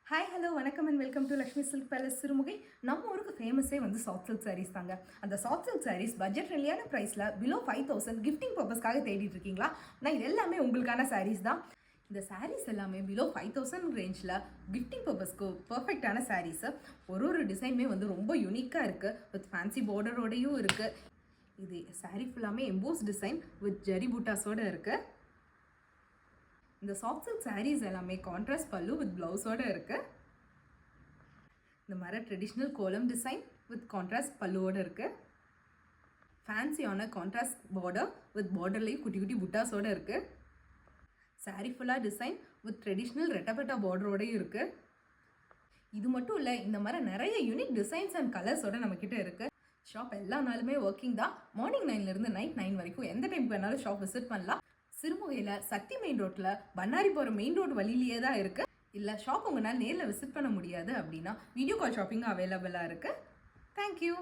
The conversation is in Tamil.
ஹாய் ஹலோ வணக்கம் and welcome to Lakshmi silk palace Sirumugai. நம்ம ஊருக்கு ஃபேமஸே வந்து சாஃப்ட் சில்க் சாரீஸ் தாங்க. அந்த சாஃப்ட் சில்க் சாரீஸ் பட்ஜெட் ஃப்ரெண்ட்லியான ப்ரைஸில் பிலோ 5000 கிஃப்டிங் பர்பஸ்க்காக தேடிட்டு இருக்கீங்களா? நான் இது எல்லாமே உங்களுக்கான சாரீஸ் தான். இந்த சாரீஸ் எல்லாமே பிலோ 5000 ரேஞ்சில் கிஃப்டிங் பர்பஸ்க்கு பர்ஃபெக்டான சாரீஸு. ஒரு டிசைனுமே வந்து ரொம்ப யூனிக்காக இருக்குது. வித் ஃபேன்சி பார்டரோடையும் இருக்குது. இது சாரீ ஃபுல்லாமே எம்போஸ் டிசைன் வித் ஜெரி பூட்டாஸோடு இருக்குது. இந்த சாஃப்ட் சில்க் சாரீஸ் எல்லாமே கான்ட்ராஸ்ட் பல்லு வித் ப்ளவுஸோடு இருக்குது. இந்த மாதிரி ட்ரெடிஷ்னல் கோலம் டிசைன் வித் கான்ட்ராஸ்ட் பல்லுவோடு இருக்குது. ஃபேன்சியான கான்ட்ராஸ்ட் பார்டர் வித் பார்டர்லேயும் குட்டி குட்டி புட்டாஸோடு இருக்குது. சாரீ ஃபுல்லாக டிசைன் வித் ட்ரெடிஷ்னல் ரெட்டப்பட்டா பார்டரோடையும் இருக்குது. இது மட்டும் இல்லை, இந்த மாதிரி நிறைய யூனிக் டிசைன்ஸ் அண்ட் கலர்ஸோடு நம்மக்கிட்ட இருக்குது. ஷாப் எல்லா நாளுமே ஒர்க்கிங் தான். மார்னிங் 9லேருந்து நைட் 9 வரைக்கும் எந்த டைம் வேணாலும் ஷாப் விசிட் பண்ணலாம். சிறுமுகையில் சக்தி மெயின் ரோட்டில் பண்ணாரி போகிற மெயின் ரோடு வழியிலேயே தான் இருக்குது. இல்லை ஷாப் உங்களால் நேரில் விசிட் பண்ண முடியாது அப்படின்னா வீடியோ கால் ஷாப்பிங்கும் அவைலபிளாக இருக்குது. தேங்க்யூ.